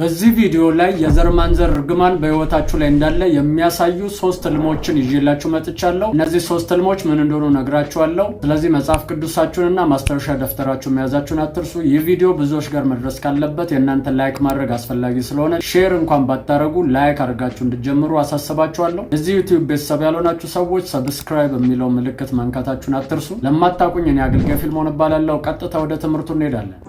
በዚህ ቪዲዮ ላይ የዘር ማንዘር እርግማን በህይወታችሁ ላይ እንዳለ የሚያሳዩ 3 ህልሞችን ይዤላችሁ መጥቻለሁ። እነዚህ 3 ህልሞች ምን እንደሆኑ ነግራችኋለሁ። ስለዚህ መጽሐፍ ቅዱሳችሁንና ማስታወሻ ደፍተራችሁን መያዛችሁን አትርሱ። ይህ ቪዲዮ ብዙዎች ጋር መድረስ ካለበት የእናንተ ላይክ ማድረግ አስፈላጊ ስለሆነ ሼር እንኳን ባታረጉ ላይክ አድርጋችሁ እንድትጀምሩ አሳስባችኋለሁ። እዚህ ዩቲዩብ ቤተሰብ ያልሆናችሁ ሰዎች ሰብስክራይብ የሚለው ምልክት መንካታችሁን አትርሱ። ለማታውቁኝ እኔ አገልጋይ ፊልሞን እባላለሁ። ቀጥታ ወደ ትምህርቱ እንሄዳለን።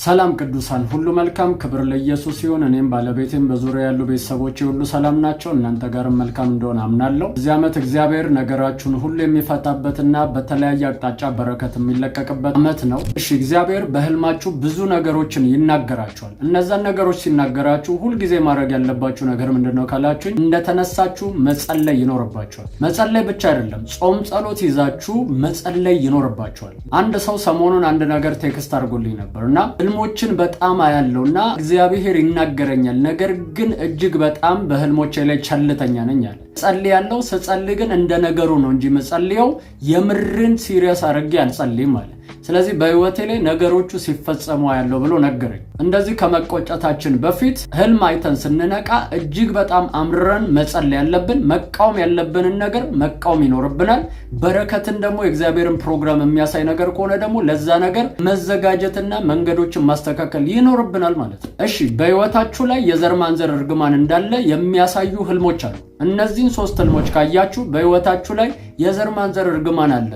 ሰላም ቅዱሳን ሁሉ መልካም ክብር ለኢየሱስ ይሁን። እኔም ባለቤቴም በዙሪያ ያሉ ቤተሰቦቼ ሁሉ ሰላም ናቸው። እናንተ ጋርም መልካም እንደሆነ አምናለሁ። እዚህ ዓመት እግዚአብሔር ነገራችሁን ሁሉ የሚፈታበትና በተለያየ አቅጣጫ በረከት የሚለቀቅበት ዓመት ነው። እሺ፣ እግዚአብሔር በህልማችሁ ብዙ ነገሮችን ይናገራችኋል። እነዛን ነገሮች ሲናገራችሁ ሁልጊዜ ማድረግ ያለባችሁ ነገር ምንድነው ካላችሁኝ፣ እንደተነሳችሁ መጸለይ ይኖርባችኋል። መጸለይ ብቻ አይደለም፣ ጾም ጸሎት ይዛችሁ መጸለይ ይኖርባችኋል። አንድ ሰው ሰሞኑን አንድ ነገር ቴክስት አድርጎልኝ ነበርና ህልሞችን በጣም አያለውና እግዚአብሔር ይናገረኛል፣ ነገር ግን እጅግ በጣም በህልሞቼ ላይ ቸልተኛ ነኝ አለ። ጸልያለሁ፣ ስጸልይ ግን እንደ ነገሩ ነው እንጂ መጸልየው የምርን ሲሪየስ አድርጌ አልጸልይም አለ። ስለዚህ በህይወቴ ላይ ነገሮቹ ሲፈጸሙ ያለው ብሎ ነገረኝ። እንደዚህ ከመቆጨታችን በፊት ህልም አይተን ስንነቃ እጅግ በጣም አምርረን መጸለይ ያለብን፣ መቃወም ያለብንን ነገር መቃወም ይኖርብናል። በረከትን ደግሞ የእግዚአብሔርን ፕሮግራም የሚያሳይ ነገር ከሆነ ደግሞ ለዛ ነገር መዘጋጀትና መንገዶችን ማስተካከል ይኖርብናል ማለት ነው። እሺ፣ በህይወታችሁ ላይ የዘር ማንዘር እርግማን እንዳለ የሚያሳዩ ህልሞች አሉ። እነዚህን 3 ህልሞች ካያችሁ በህይወታችሁ ላይ የዘር ማንዘር እርግማን አለ።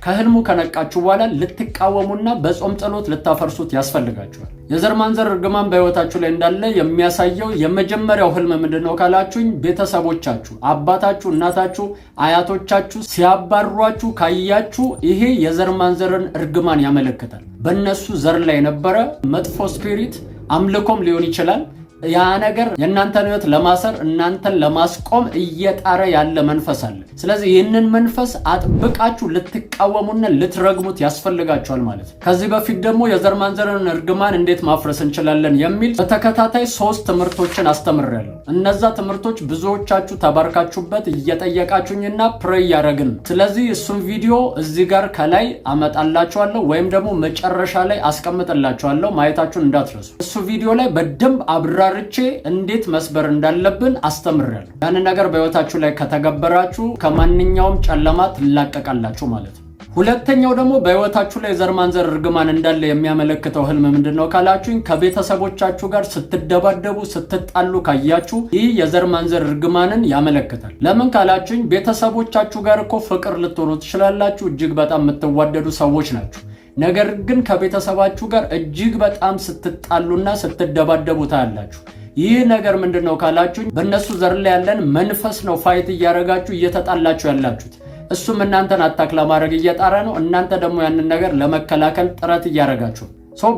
ከህልሙ ከነቃችሁ በኋላ ልትቃወሙና በጾም ጸሎት ልታፈርሱት ያስፈልጋችኋል። የዘር ማንዘር እርግማን በህይወታችሁ ላይ እንዳለ የሚያሳየው የመጀመሪያው ህልም ምንድነው ካላችሁኝ፣ ቤተሰቦቻችሁ፣ አባታችሁ፣ እናታችሁ፣ አያቶቻችሁ ሲያባሯችሁ ካያችሁ ይሄ የዘር ማንዘርን እርግማን ያመለክታል። በእነሱ ዘር ላይ የነበረ መጥፎ ስፒሪት አምልኮም ሊሆን ይችላል። ያ ነገር የእናንተን ህይወት ለማሰር እናንተን ለማስቆም እየጣረ ያለ መንፈስ አለ። ስለዚህ ይህንን መንፈስ አጥብቃችሁ ልትቃወሙና ልትረግሙት ያስፈልጋችኋል ማለት ነው። ከዚህ በፊት ደግሞ የዘር ማንዘርን እርግማን እንዴት ማፍረስ እንችላለን የሚል በተከታታይ 3 ትምህርቶችን አስተምሬያለሁ። እነዛ ትምህርቶች ብዙዎቻችሁ ተባርካችሁበት እየጠየቃችሁኝና ፕሬይ ያደረግን። ስለዚህ እሱን ቪዲዮ እዚህ ጋር ከላይ አመጣላችኋለሁ ወይም ደግሞ መጨረሻ ላይ አስቀምጥላችኋለሁ፣ ማየታችሁን እንዳትረሱ። እሱ ቪዲዮ ላይ በደንብ አብራርቼ እንዴት መስበር እንዳለብን አስተምሬያለሁ። ያንን ነገር በህይወታችሁ ላይ ከተገበራችሁ ከማንኛውም ጨለማ ትላቀቃላችሁ ማለት ነው። ሁለተኛው ደግሞ በህይወታችሁ ላይ ዘር ማንዘር እርግማን እንዳለ የሚያመለክተው ህልም ምንድነው ካላችሁኝ፣ ከቤተሰቦቻችሁ ጋር ስትደባደቡ ስትጣሉ ካያችሁ ይህ የዘር ማንዘር እርግማንን ያመለክታል። ለምን ካላችሁኝ፣ ቤተሰቦቻችሁ ጋር እኮ ፍቅር ልትሆኑ ትችላላችሁ፣ እጅግ በጣም የምትዋደዱ ሰዎች ናችሁ። ነገር ግን ከቤተሰባችሁ ጋር እጅግ በጣም ስትጣሉና ስትደባደቡ ታያላችሁ። ይህ ነገር ምንድነው ካላችሁኝ፣ በእነሱ ዘር ላይ ያለን መንፈስ ነው ፋይት እያደረጋችሁ እየተጣላችሁ ያላችሁት። እሱም እናንተን አታክ ለማድረግ እየጣረ ነው። እናንተ ደግሞ ያንን ነገር ለመከላከል ጥረት እያደረጋችሁ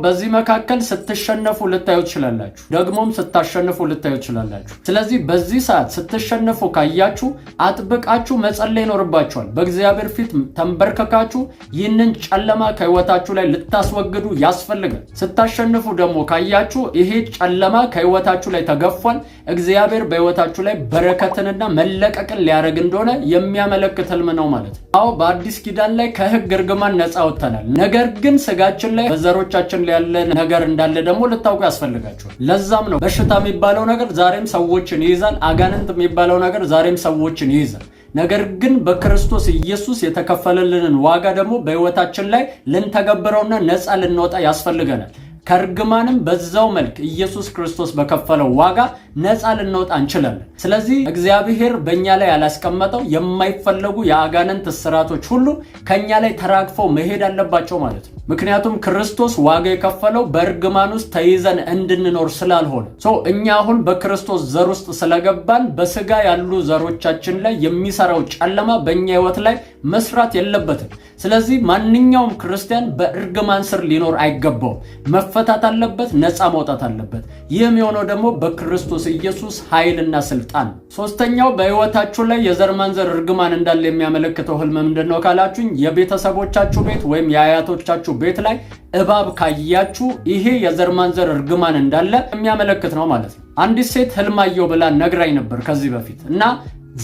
በዚህ መካከል ስትሸነፉ ልታዩ ትችላላችሁ፣ ደግሞም ስታሸንፉ ልታዩ ትችላላችሁ። ስለዚህ በዚህ ሰዓት ስትሸነፉ ካያችሁ አጥብቃችሁ መጸለይ ይኖርባችኋል። በእግዚአብሔር ፊት ተንበርከካችሁ ይህንን ጨለማ ከህይወታችሁ ላይ ልታስወግዱ ያስፈልጋል። ስታሸንፉ ደግሞ ካያችሁ ይሄ ጨለማ ከህይወታችሁ ላይ ተገፏል፣ እግዚአብሔር በህይወታችሁ ላይ በረከትንና መለቀቅን ሊያደርግ እንደሆነ የሚያመለክት ህልም ነው ማለት ነው። አዎ፣ በአዲስ ኪዳን ላይ ከህግ እርግማን ነፃ ወጥተናል። ነገር ግን ስጋችን ላይ በዘሮቻችን ላይ ያለ ነገር እንዳለ ደግሞ ልታውቁ ያስፈልጋችኋል። ለዛም ነው በሽታ የሚባለው ነገር ዛሬም ሰዎችን ይይዛል፣ አጋንንት የሚባለው ነገር ዛሬም ሰዎችን ይይዛል። ነገር ግን በክርስቶስ ኢየሱስ የተከፈለልንን ዋጋ ደግሞ በህይወታችን ላይ ልንተገብረውና ነፃ ልንወጣ ያስፈልገናል። ከርግማንም በዛው መልክ ኢየሱስ ክርስቶስ በከፈለው ዋጋ ነፃ ልንወጣ እንችላለን። ስለዚህ እግዚአብሔር በእኛ ላይ ያላስቀመጠው የማይፈለጉ የአጋንንት እስራቶች ሁሉ ከኛ ላይ ተራግፈው መሄድ አለባቸው ማለት ነው። ምክንያቱም ክርስቶስ ዋጋ የከፈለው በእርግማን ውስጥ ተይዘን እንድንኖር ስላልሆነ እኛ አሁን በክርስቶስ ዘር ውስጥ ስለገባን በስጋ ያሉ ዘሮቻችን ላይ የሚሰራው ጨለማ በእኛ ህይወት ላይ መስራት የለበትም። ስለዚህ ማንኛውም ክርስቲያን በእርግማን ስር ሊኖር አይገባውም። መፈታት አለበት፣ ነፃ መውጣት አለበት። ይህም የሆነው ደግሞ በክርስቶስ ኢየሱስ ኃይልና ስልጣን። ሶስተኛው በህይወታችሁ ላይ የዘር ማንዘር እርግማን እንዳለ የሚያመለክተው ህልም ምንድነው ካላችሁኝ፣ የቤተሰቦቻችሁ ቤት ወይም የአያቶቻችሁ ቤት ላይ እባብ ካያችሁ ይሄ የዘር ማንዘር እርግማን እንዳለ የሚያመለክት ነው ማለት ነው። አንዲት ሴት ህልም አየሁ ብላ ነግራኝ ነበር ከዚህ በፊት እና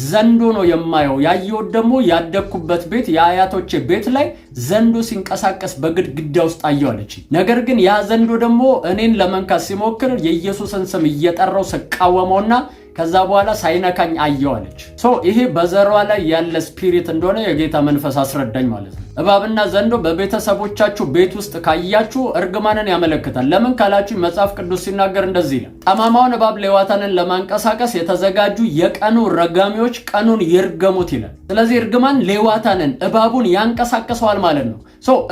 ዘንዶ ነው የማየው። ያየሁት ደግሞ ያደኩበት ቤት የአያቶቼ ቤት ላይ ዘንዶ ሲንቀሳቀስ በግድግዳ ውስጥ አየሁ አለች። ነገር ግን ያ ዘንዶ ደግሞ እኔን ለመንካት ሲሞክር የኢየሱስን ስም እየጠራው ስቃወመውና ከዛ በኋላ ሳይነካኝ አየሁ አለች። ይሄ በዘሯ ላይ ያለ ስፒሪት እንደሆነ የጌታ መንፈስ አስረዳኝ ማለት ነው። እባብና ዘንዶ በቤተሰቦቻችሁ ቤት ውስጥ ካያችሁ እርግማንን ያመለክታል። ለምን ካላችሁ መጽሐፍ ቅዱስ ሲናገር እንደዚህ ይላል፣ ጠማማውን እባብ ሌዋታንን ለማንቀሳቀስ የተዘጋጁ የቀኑ ረጋሚዎች ቀኑን ይርገሙት ይላል። ስለዚህ እርግማን ሌዋታንን እባቡን ያንቀሳቅሰዋል ማለት ነው።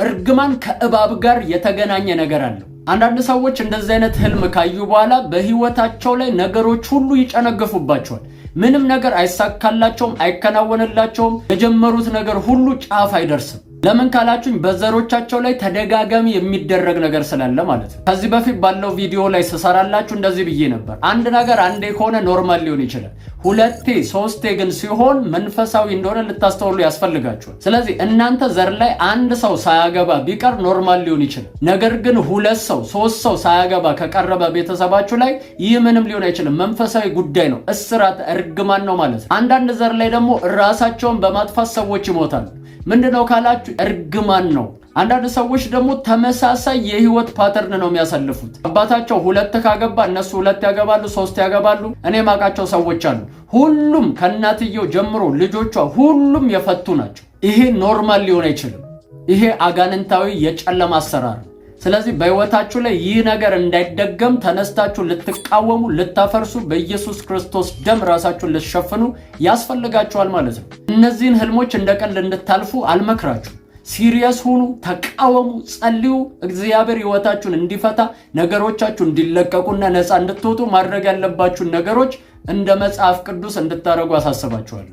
እርግማን ከእባብ ጋር የተገናኘ ነገር አለው። አንዳንድ ሰዎች እንደዚህ አይነት ህልም ካዩ በኋላ በህይወታቸው ላይ ነገሮች ሁሉ ይጨነገፉባቸዋል። ምንም ነገር አይሳካላቸውም፣ አይከናወንላቸውም። የጀመሩት ነገር ሁሉ ጫፍ አይደርስም። ለምን ካላችሁኝ በዘሮቻቸው ላይ ተደጋጋሚ የሚደረግ ነገር ስላለ ማለት ነው። ከዚህ በፊት ባለው ቪዲዮ ላይ ስሰራላችሁ እንደዚህ ብዬ ነበር። አንድ ነገር አንዴ ከሆነ ኖርማል ሊሆን ይችላል። ሁለቴ ሶስቴ ግን ሲሆን መንፈሳዊ እንደሆነ ልታስተውሉ ያስፈልጋችኋል። ስለዚህ እናንተ ዘር ላይ አንድ ሰው ሳያገባ ቢቀር ኖርማል ሊሆን ይችላል። ነገር ግን 2 ሰው 3 ሰው ሳያገባ ከቀረበ ቤተሰባችሁ ላይ ይህ ምንም ሊሆን አይችልም። መንፈሳዊ ጉዳይ ነው። እስራት እርግማን ነው ማለት ነው። አንዳንድ ዘር ላይ ደግሞ ራሳቸውን በማጥፋት ሰዎች ይሞታሉ። ምንድነው ካላችሁ እርግማን ነው። አንዳንድ ሰዎች ደግሞ ተመሳሳይ የህይወት ፓተርን ነው የሚያሳልፉት። አባታቸው 2 ካገባ እነሱ 2 ያገባሉ፣ 3 ያገባሉ። እኔ ማቃቸው ሰዎች አሉ። ሁሉም ከእናትየው ጀምሮ ልጆቿ ሁሉም የፈቱ ናቸው። ይሄ ኖርማል ሊሆን አይችልም። ይሄ አጋንንታዊ የጨለማ አሰራር ነው። ስለዚህ በህይወታችሁ ላይ ይህ ነገር እንዳይደገም ተነስታችሁ ልትቃወሙ፣ ልታፈርሱ፣ በኢየሱስ ክርስቶስ ደም ራሳችሁን ልትሸፍኑ ያስፈልጋችኋል ማለት ነው። እነዚህን ህልሞች እንደቀልድ እንድታልፉ አልመክራችሁ። ሲሪየስ ሁኑ፣ ተቃወሙ፣ ጸልዩ። እግዚአብሔር ህይወታችሁን እንዲፈታ፣ ነገሮቻችሁ እንዲለቀቁና ነፃ እንድትወጡ ማድረግ ያለባችሁን ነገሮች እንደ መጽሐፍ ቅዱስ እንድታረጉ አሳስባችኋለሁ።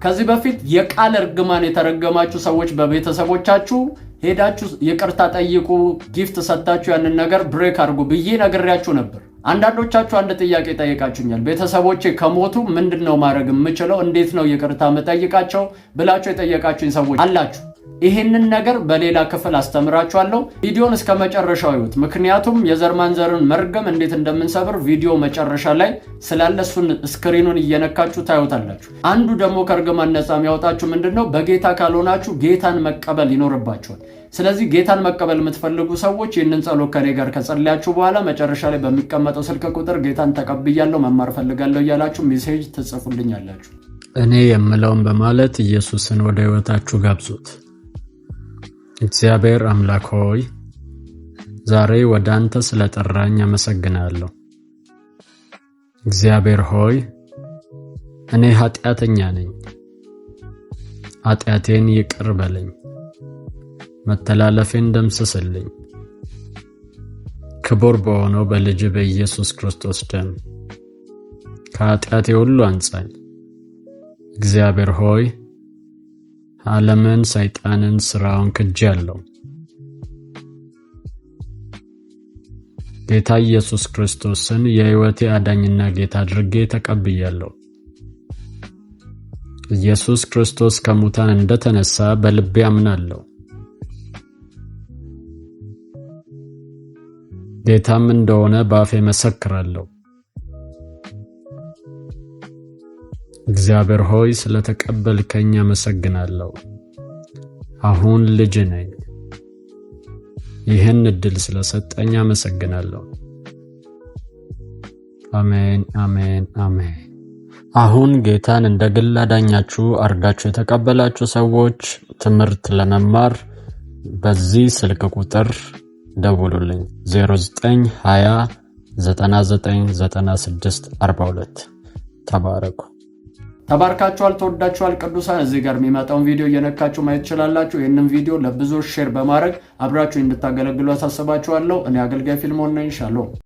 ከዚህ በፊት የቃል እርግማን የተረገማችሁ ሰዎች በቤተሰቦቻችሁ ሄዳችሁ ይቅርታ ጠይቁ፣ ጊፍት ሰጣችሁ ያንን ነገር ብሬክ አድርጉ ብዬ ነግሬያችሁ ነበር። አንዳንዶቻችሁ አንድ ጥያቄ ጠይቃችሁኛል። ቤተሰቦቼ ከሞቱ ምንድነው ማድረግ የምችለው? እንዴት ነው ይቅርታ መጠይቃቸው ብላችሁ የጠየቃችሁኝ ሰዎች አላችሁ። ይሄንን ነገር በሌላ ክፍል አስተምራችኋለሁ። ቪዲዮን እስከ መጨረሻው ይዩት። ምክንያቱም የዘር ማንዘርን መርገም እንዴት እንደምንሰብር ቪዲዮ መጨረሻ ላይ ስላለ እሱን ስክሪኑን እየነካችሁ ታዩታላችሁ። አንዱ ደግሞ ከእርግማን ነፃ የሚያወጣችሁ ምንድነው? በጌታ ካልሆናችሁ ጌታን መቀበል ይኖርባችኋል። ስለዚህ ጌታን መቀበል የምትፈልጉ ሰዎች ይህንን ጸሎት ከኔ ጋር ከጸለያችሁ በኋላ መጨረሻ ላይ በሚቀመጠው ስልክ ቁጥር ጌታን ተቀብያለሁ መማር ፈልጋለሁ እያላችሁ ሜሴጅ ትጽፉልኛላችሁ። እኔ የምለውን በማለት ኢየሱስን ወደ ህይወታችሁ ጋብዙት። እግዚአብሔር አምላክ ሆይ ዛሬ ወደ አንተ ስለጠራኝ አመሰግናለሁ። እግዚአብሔር ሆይ እኔ ኃጢአተኛ ነኝ። ኃጢአቴን ይቅር በለኝ፣ መተላለፌን ደምስስልኝ። ክቡር በሆነው በልጅ በኢየሱስ ክርስቶስ ደም ከኃጢአቴ ሁሉ አንጻኝ። እግዚአብሔር ሆይ ዓለምን፣ ሰይጣንን፣ ስራውን ክጄአለሁ። ጌታ ኢየሱስ ክርስቶስን የህይወቴ አዳኝና ጌታ አድርጌ ተቀብያለሁ። ኢየሱስ ክርስቶስ ከሙታን እንደተነሳ በልቤ አምናለሁ። ጌታም እንደሆነ በአፌ መሰክራለሁ። እግዚአብሔር ሆይ ስለተቀበልከኝ አመሰግናለሁ። አሁን ልጅ ነኝ። ይህን እድል ስለሰጠኝ አመሰግናለሁ። አሜን፣ አሜን፣ አሜን። አሁን ጌታን እንደ ግል አዳኛችሁ አርጋችሁ የተቀበላችሁ ሰዎች ትምህርት ለመማር በዚህ ስልክ ቁጥር ደውሉልኝ 0920 9996 42። ተባረኩ። ተባርካችኋል፣ ተወዳችኋል ቅዱሳን። እዚህ ጋር የሚመጣውን ቪዲዮ እየነካችሁ ማየት ትችላላችሁ። ይህንን ቪዲዮ ለብዙዎች ሼር በማድረግ አብራችሁ እንድታገለግሉ አሳስባችኋለሁ። እኔ አገልጋይ ፊልሞን ነኝ። ሻሎም